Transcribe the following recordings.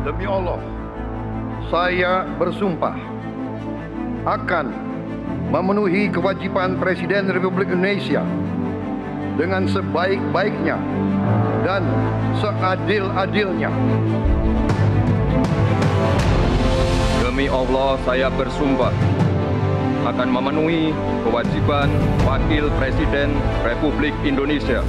Demi Allah, saya bersumpah akan memenuhi kewajiban Presiden Republik Indonesia dengan sebaik-baiknya dan seadil-adilnya. Demi Allah, saya bersumpah akan memenuhi kewajiban Wakil Presiden Republik Indonesia.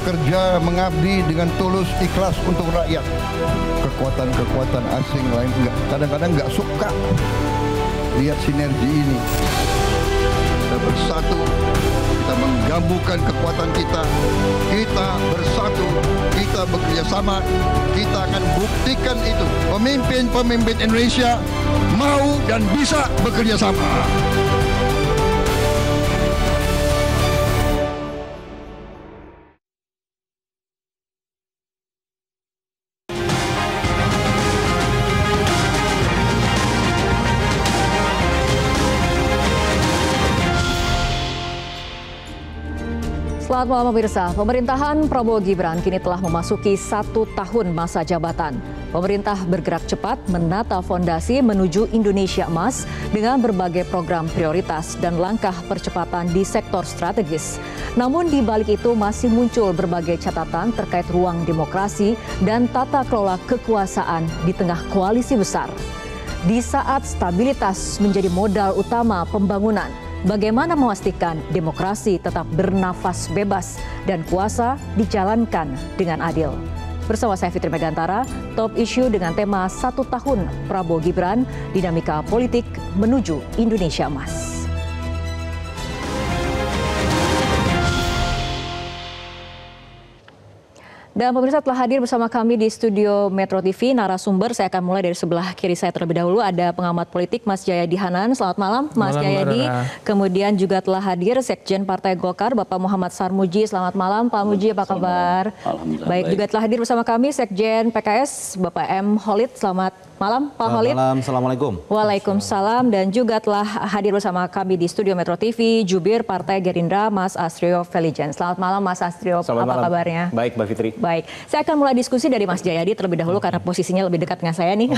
Bekerja mengabdi dengan tulus ikhlas untuk rakyat. Kekuatan-kekuatan asing lain kadang-kadang nggak suka lihat sinergi ini. Kita bersatu, kita menggabungkan kekuatan kita. Kita bersatu, kita bekerja sama. Kita akan buktikan itu. Pemimpin-pemimpin Indonesia mau dan bisa bekerja sama. Selamat malam pemirsa, pemerintahan Prabowo Gibran kini telah memasuki 1 tahun masa jabatan. Pemerintah bergerak cepat menata fondasi menuju Indonesia Emas dengan berbagai program prioritas dan langkah percepatan di sektor strategis. Namun di balik itu masih muncul berbagai catatan terkait ruang demokrasi dan tata kelola kekuasaan di tengah koalisi besar. Di saat stabilitas menjadi modal utama pembangunan, bagaimana memastikan demokrasi tetap bernafas bebas dan kuasa dijalankan dengan adil? Bersama saya Fitri Megantara, top issue dengan tema 1 tahun Prabowo Gibran, dinamika politik menuju Indonesia Emas. Dan pemirsa telah hadir bersama kami di studio Metro TV, narasumber. Saya akan mulai dari sebelah kiri saya terlebih dahulu. Ada pengamat politik Mas Jayadi Hanan. Selamat malam Mas Jayadi. Kemudian juga telah hadir Sekjen Partai Golkar Bapak Muhammad Sarmuji. Selamat malam Pak Muji, apa kabar? Alhamdulillah. Baik, juga telah hadir bersama kami Sekjen PKS Bapak M. Khalid. Selamat malam Pak Khalid. Malam, Assalamualaikum. Waalaikumsalam. Dan juga telah hadir bersama kami di studio Metro TV Jubir Partai Gerindra Mas Astrio Felijan. Selamat malam Mas Astrio, apa kabarnya? Baik Mbak Fitri. Baik, saya akan mulai diskusi dari Mas Jayadi terlebih dahulu karena posisinya lebih dekat dengan saya nih.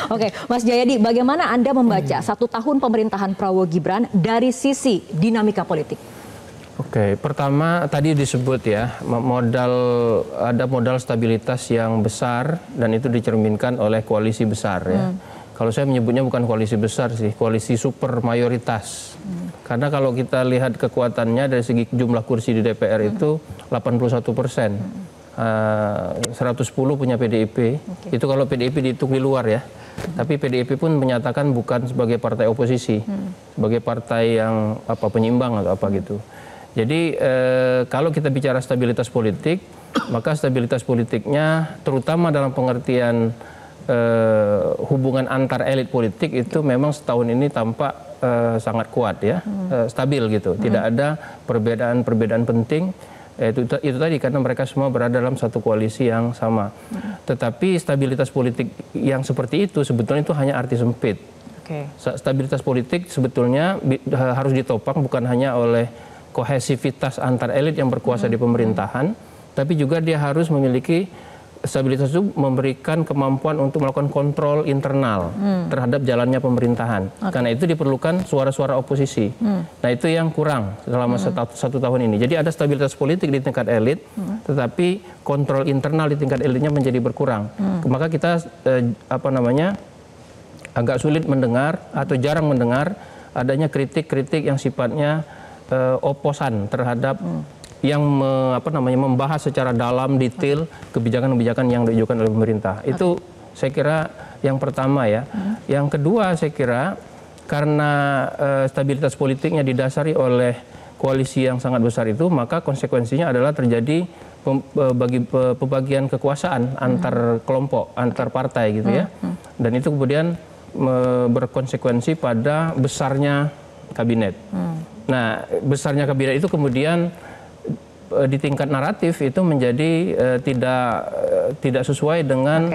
Oke, Mas Jayadi, bagaimana Anda membaca 1 tahun pemerintahan Prabowo Gibran dari sisi dinamika politik? Oke, pertama tadi disebut ya, ada modal stabilitas yang besar dan itu dicerminkan oleh koalisi besar ya. Kalau saya menyebutnya bukan koalisi besar sih, koalisi super mayoritas. Karena kalau kita lihat kekuatannya dari segi jumlah kursi di DPR itu 81%. 110 punya PDIP, itu kalau PDIP dihitung di luar ya. Tapi PDIP pun menyatakan bukan sebagai partai oposisi, sebagai partai yang penyimbang atau apa gitu. Jadi kalau kita bicara stabilitas politik, maka stabilitas politiknya terutama dalam pengertian hubungan antar elit politik itu memang setahun ini tampak sangat kuat ya, stabil gitu. Tidak ada perbedaan-perbedaan penting. Itu tadi karena mereka semua berada dalam satu koalisi yang sama. Tetapi stabilitas politik yang seperti itu sebetulnya itu hanya arti sempit. Stabilitas politik sebetulnya harus ditopang bukan hanya oleh kohesivitas antar elit yang berkuasa di pemerintahan, tapi juga dia harus memiliki stabilitas itu memberikan kemampuan untuk melakukan kontrol internal terhadap jalannya pemerintahan. Karena itu diperlukan suara-suara oposisi. Nah itu yang kurang selama satu tahun ini. Jadi ada stabilitas politik di tingkat elit, tetapi kontrol internal di tingkat elitnya menjadi berkurang. Maka kita agak sulit mendengar atau jarang mendengar adanya kritik-kritik yang sifatnya oposan terhadap yang membahas secara dalam detail kebijakan-kebijakan yang diajukan oleh pemerintah. Itu saya kira yang pertama ya. Yang kedua saya kira karena stabilitas politiknya didasari oleh koalisi yang sangat besar itu, maka konsekuensinya adalah terjadi pembagian kekuasaan antar kelompok, antar partai gitu ya. Dan itu kemudian berkonsekuensi pada besarnya kabinet. Nah, besarnya kabinet itu kemudian di tingkat naratif itu menjadi tidak sesuai dengan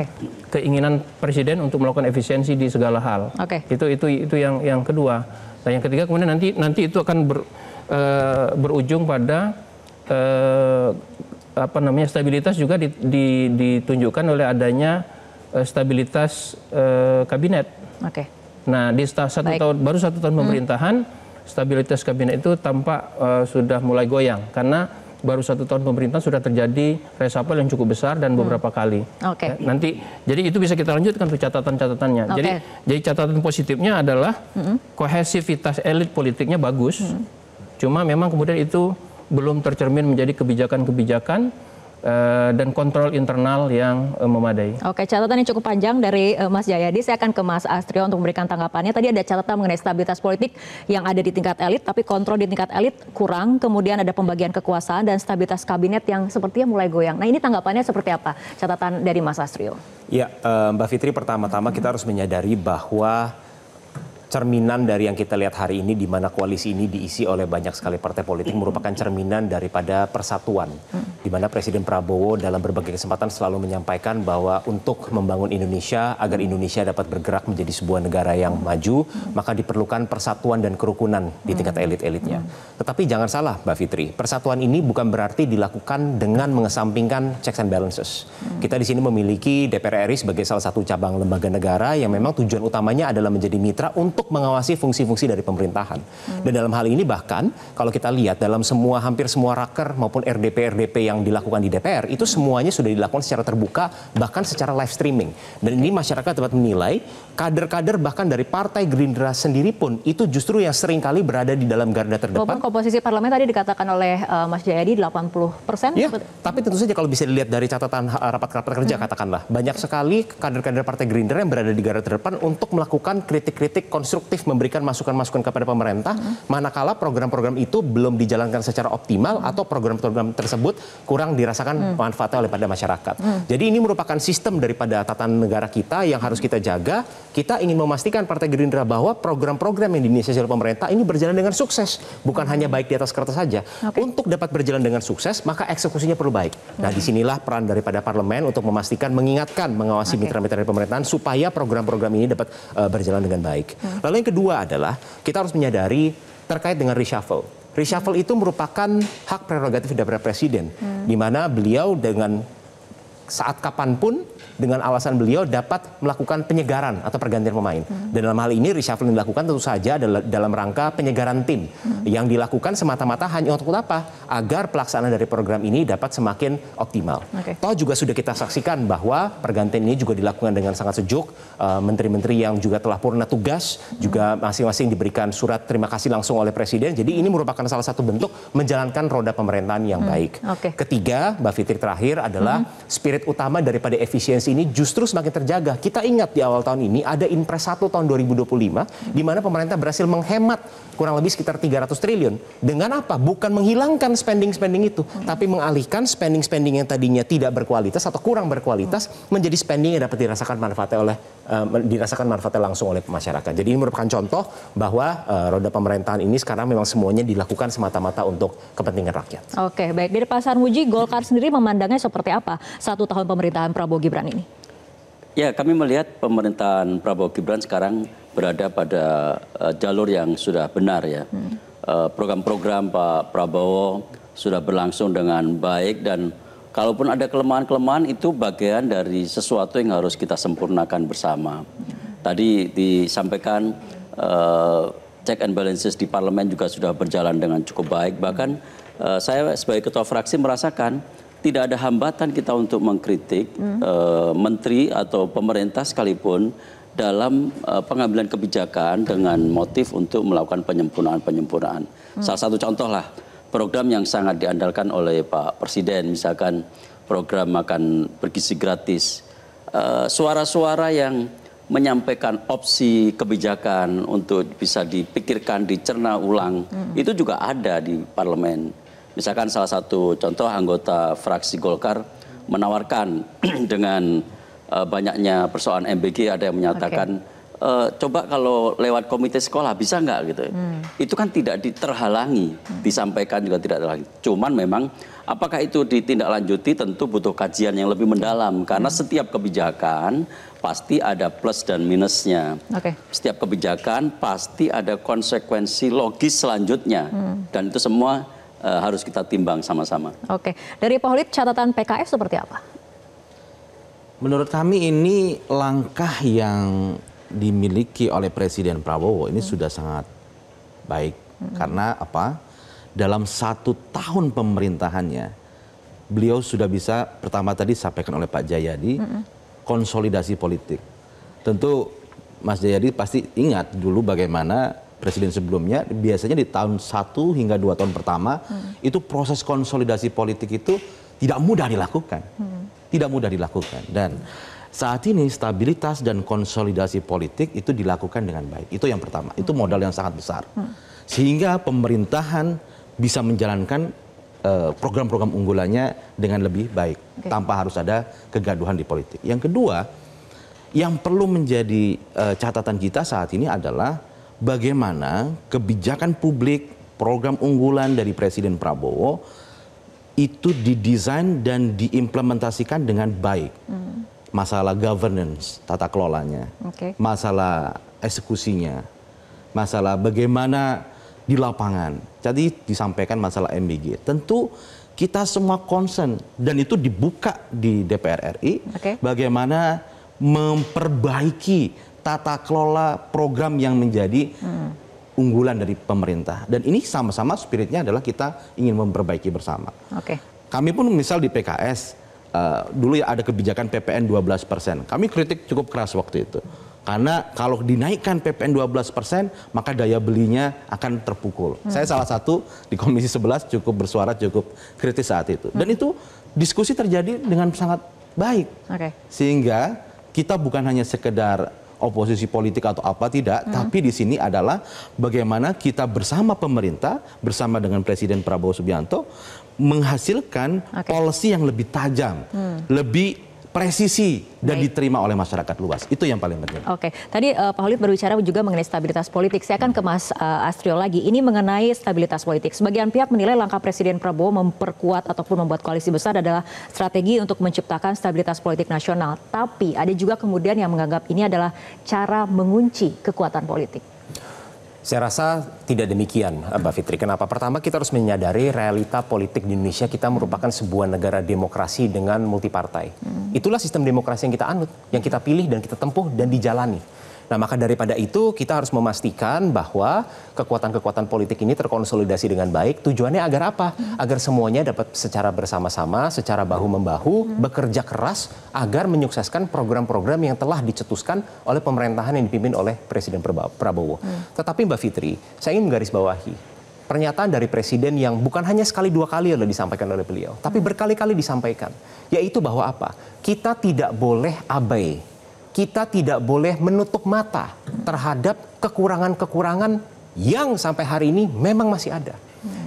keinginan presiden untuk melakukan efisiensi di segala hal. Itu yang kedua. Nah, yang ketiga kemudian nanti itu akan berujung pada stabilitas juga ditunjukkan oleh adanya stabilitas kabinet. Nah, di baru satu tahun pemerintahan, stabilitas kabinet itu tampak sudah mulai goyang karena baru satu tahun pemerintahan sudah terjadi reshuffle yang cukup besar dan beberapa kali. Ya, nanti, jadi itu bisa kita lanjutkan tuh catatan-catatannya. Jadi catatan positifnya adalah kohesivitas elit politiknya bagus. Cuma memang kemudian itu belum tercermin menjadi kebijakan-kebijakan dan kontrol internal yang memadai. Catatan yang cukup panjang dari Mas Jayadi. Saya akan ke Mas Astrio untuk memberikan tanggapannya. Tadi ada catatan mengenai stabilitas politik yang ada di tingkat elit, tapi kontrol di tingkat elit kurang. Kemudian ada pembagian kekuasaan dan stabilitas kabinet yang sepertinya mulai goyang. Nah, ini tanggapannya seperti apa? Catatan dari Mas Astrio. Ya, Mbak Fitri, pertama-tama kita harus menyadari bahwa cerminan dari yang kita lihat hari ini, di mana koalisi ini diisi oleh banyak sekali partai politik, merupakan cerminan daripada persatuan. Di mana Presiden Prabowo dalam berbagai kesempatan selalu menyampaikan bahwa untuk membangun Indonesia, agar Indonesia dapat bergerak menjadi sebuah negara yang maju, maka diperlukan persatuan dan kerukunan di tingkat elit-elitnya. Tetapi jangan salah Mbak Fitri, persatuan ini bukan berarti dilakukan dengan mengesampingkan checks and balances. Kita di sini memiliki DPR RI sebagai salah satu cabang lembaga negara yang memang tujuan utamanya adalah menjadi mitra untuk mengawasi fungsi-fungsi dari pemerintahan. Dan dalam hal ini bahkan kalau kita lihat dalam hampir semua raker maupun RDP-RDP yang dilakukan di DPR, itu semuanya sudah dilakukan secara terbuka, bahkan secara live streaming. Dan ini masyarakat dapat menilai kader-kader bahkan dari Partai Gerindra sendiri pun itu justru yang seringkali berada di dalam garda terdepan. Walaupun komposisi parlemen tadi dikatakan oleh Mas Jayadi 80%. Ya, tapi tentu saja kalau bisa dilihat dari catatan rapat-rapat kerja katakanlah, banyak sekali kader-kader Partai Gerindra yang berada di garda terdepan untuk melakukan kritik-kritik konstruktif, memberikan masukan-masukan kepada pemerintah, manakala program-program itu belum dijalankan secara optimal atau program-program tersebut kurang dirasakan manfaatnya oleh pada masyarakat. Jadi ini merupakan sistem daripada tatanan negara kita yang harus kita jaga. Kita ingin memastikan Partai Gerindra bahwa program-program yang diinisiasi oleh pemerintah ini berjalan dengan sukses, bukan hanya baik di atas kertas saja. Untuk dapat berjalan dengan sukses, maka eksekusinya perlu baik. Nah, disinilah peran daripada parlemen untuk memastikan, mengingatkan, mengawasi mitra-mitra dari pemerintahan supaya program-program ini dapat berjalan dengan baik. Lalu yang kedua adalah kita harus menyadari terkait dengan reshuffle. Reshuffle itu merupakan hak prerogatif daripada presiden, di mana beliau dengan saat kapanpun dengan alasan beliau dapat melakukan penyegaran atau pergantian pemain. Dan dalam hal ini reshuffle yang dilakukan tentu saja adalah dalam rangka penyegaran tim yang dilakukan semata-mata hanya untuk apa? Agar pelaksanaan dari program ini dapat semakin optimal. Toh juga sudah kita saksikan bahwa pergantian ini juga dilakukan dengan sangat sejuk. Menteri-menteri yang juga telah purna tugas juga masing-masing diberikan surat terima kasih langsung oleh presiden. Jadi ini merupakan salah satu bentuk menjalankan roda pemerintahan yang baik. Ketiga, Mbak Fitri, terakhir adalah spirit utama daripada efisiensi ini justru semakin terjaga. Kita ingat di awal tahun ini ada Inpres 1 tahun 2025 di mana pemerintah berhasil menghemat kurang lebih sekitar 300 triliun. Dengan apa? Bukan menghilangkan spending-spending itu, tapi mengalihkan spending-spending yang tadinya tidak berkualitas atau kurang berkualitas menjadi spending yang dapat dirasakan manfaatnya langsung oleh masyarakat. Jadi ini merupakan contoh bahwa roda pemerintahan ini sekarang memang semuanya dilakukan semata-mata untuk kepentingan rakyat. Oke, baik. Dari Pak Sarmuji, Golkar sendiri memandangnya seperti apa 1 tahun pemerintahan Prabowo Gibran ini? Ya, kami melihat pemerintahan Prabowo Gibran sekarang berada pada jalur yang sudah benar ya. Program-program Pak Prabowo sudah berlangsung dengan baik dan Kalaupun ada kelemahan-kelemahan itu bagian dari sesuatu yang harus kita sempurnakan bersama. Tadi disampaikan check and balances di parlemen juga sudah berjalan dengan cukup baik. Bahkan saya sebagai ketua fraksi merasakan tidak ada hambatan kita untuk mengkritik menteri atau pemerintah sekalipun dalam pengambilan kebijakan dengan motif untuk melakukan penyempurnaan. Salah satu contoh lah, program yang sangat diandalkan oleh Pak Presiden, misalkan program makan bergizi gratis. Suara-suara yang menyampaikan opsi kebijakan untuk bisa dipikirkan, dicerna ulang, itu juga ada di parlemen. Misalkan salah satu contoh anggota fraksi Golkar menawarkan dengan banyaknya persoalan MBG, ada yang menyatakan coba kalau lewat komite sekolah bisa nggak gitu. Itu kan tidak terhalangi, disampaikan juga tidak terhalangi. Cuman memang apakah itu ditindaklanjuti tentu butuh kajian yang lebih mendalam karena setiap kebijakan pasti ada plus dan minusnya. Setiap kebijakan pasti ada konsekuensi logis selanjutnya dan itu semua harus kita timbang sama-sama. Dari Pak Holid, catatan PKS seperti apa? Menurut kami ini langkah yang dimiliki oleh Presiden Prabowo ini sudah sangat baik. Karena apa? Dalam 1 tahun pemerintahannya, beliau sudah bisa, pertama tadi disampaikan oleh Pak Jayadi, konsolidasi politik. Tentu Mas Jayadi pasti ingat dulu bagaimana Presiden sebelumnya, biasanya di tahun 1 hingga 2 tahun pertama, itu proses konsolidasi politik itu tidak mudah dilakukan. Tidak mudah dilakukan. Dan saat ini stabilitas dan konsolidasi politik itu dilakukan dengan baik. Itu yang pertama. Itu modal yang sangat besar. Sehingga pemerintahan bisa menjalankan program-program unggulannya dengan lebih baik. Tanpa harus ada kegaduhan di politik. Yang kedua, yang perlu menjadi catatan kita saat ini adalah bagaimana kebijakan publik, program unggulan dari Presiden Prabowo itu didesain dan diimplementasikan dengan baik. Masalah governance, tata kelolanya, masalah eksekusinya, masalah bagaimana di lapangan. Jadi disampaikan masalah MBG. Tentu kita semua concern dan itu dibuka di DPR RI bagaimana memperbaiki tata kelola program yang menjadi unggulan dari pemerintah. Dan ini sama-sama spiritnya adalah kita ingin memperbaiki bersama. Kami pun misal di PKS, dulu ya ada kebijakan PPN 12%. Kami kritik cukup keras waktu itu. Karena kalau dinaikkan PPN 12%, maka daya belinya akan terpukul. Saya salah satu di Komisi 11 cukup bersuara, cukup kritis saat itu. Dan itu diskusi terjadi dengan sangat baik. Sehingga kita bukan hanya sekedar oposisi politik atau apa tidak, tapi di sini adalah bagaimana kita bersama pemerintah, bersama dengan Presiden Prabowo Subianto menghasilkan policy yang lebih tajam, lebih presisi dan diterima oleh masyarakat luas. Itu yang paling penting. Tadi Pak Holid berbicara juga mengenai stabilitas politik. Saya akan ke Mas Astrio lagi. Ini mengenai stabilitas politik. Sebagian pihak menilai langkah Presiden Prabowo memperkuat ataupun membuat koalisi besar adalah strategi untuk menciptakan stabilitas politik nasional. Tapi ada juga kemudian yang menganggap ini adalah cara mengunci kekuatan politik. Saya rasa tidak demikian, Mbak Fitri. Kenapa? Pertama, kita harus menyadari realita politik di Indonesia. Kita merupakan sebuah negara demokrasi dengan multipartai. Itulah sistem demokrasi yang kita anut, yang kita pilih dan kita tempuh dan dijalani. Nah, maka daripada itu kita harus memastikan bahwa kekuatan-kekuatan politik ini terkonsolidasi dengan baik. Tujuannya agar apa? Agar semuanya dapat secara bersama-sama, secara bahu-membahu, bekerja keras agar menyukseskan program-program yang telah dicetuskan oleh pemerintahan yang dipimpin oleh Presiden Prabowo. Tetapi Mbak Fitri, saya ingin menggarisbawahi pernyataan dari Presiden yang bukan hanya sekali dua kali disampaikan oleh beliau, tapi berkali-kali disampaikan, yaitu bahwa apa? Kita tidak boleh abai. Kita tidak boleh menutup mata terhadap kekurangan-kekurangan yang sampai hari ini memang masih ada.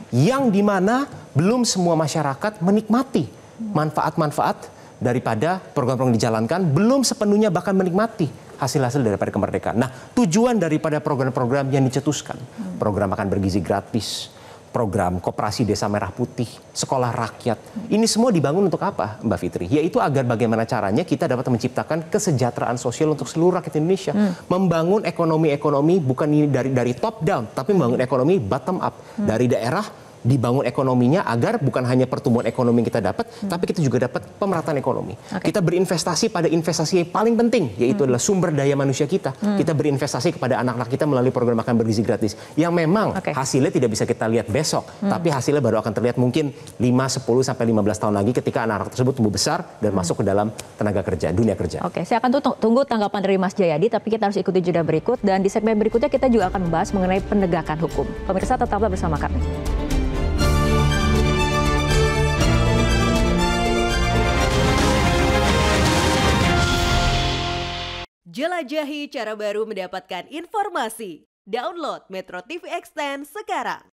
Yang dimana belum semua masyarakat menikmati manfaat-manfaat daripada program-program yang dijalankan, belum sepenuhnya bahkan menikmati hasil-hasil daripada kemerdekaan. Nah, tujuan daripada program-program yang dicetuskan, program makan bergizi gratis, program koperasi desa merah putih, sekolah rakyat. Ini semua dibangun untuk apa, Mbak Fitri? Yaitu agar bagaimana caranya kita dapat menciptakan kesejahteraan sosial untuk seluruh rakyat Indonesia. Membangun ekonomi-ekonomi bukan ini dari top down, tapi membangun ekonomi bottom up. Dari daerah dibangun ekonominya agar bukan hanya pertumbuhan ekonomi yang kita dapat, tapi kita juga dapat pemerataan ekonomi. Kita berinvestasi pada investasi yang paling penting, yaitu adalah sumber daya manusia kita. Kita berinvestasi kepada anak-anak kita melalui program makan bergizi gratis, yang memang hasilnya tidak bisa kita lihat besok, tapi hasilnya baru akan terlihat mungkin 5, 10, sampai 15 tahun lagi ketika anak-anak tersebut tumbuh besar dan masuk ke dalam tenaga kerja, dunia kerja. Oke, saya akan tunggu tanggapan dari Mas Jayadi, tapi kita harus ikuti jeda berikut, dan di segmen berikutnya kita juga akan membahas mengenai penegakan hukum. Pemirsa, tetaplah bersama kami. Jelajahi cara baru mendapatkan informasi. Download Metro TV Extend sekarang.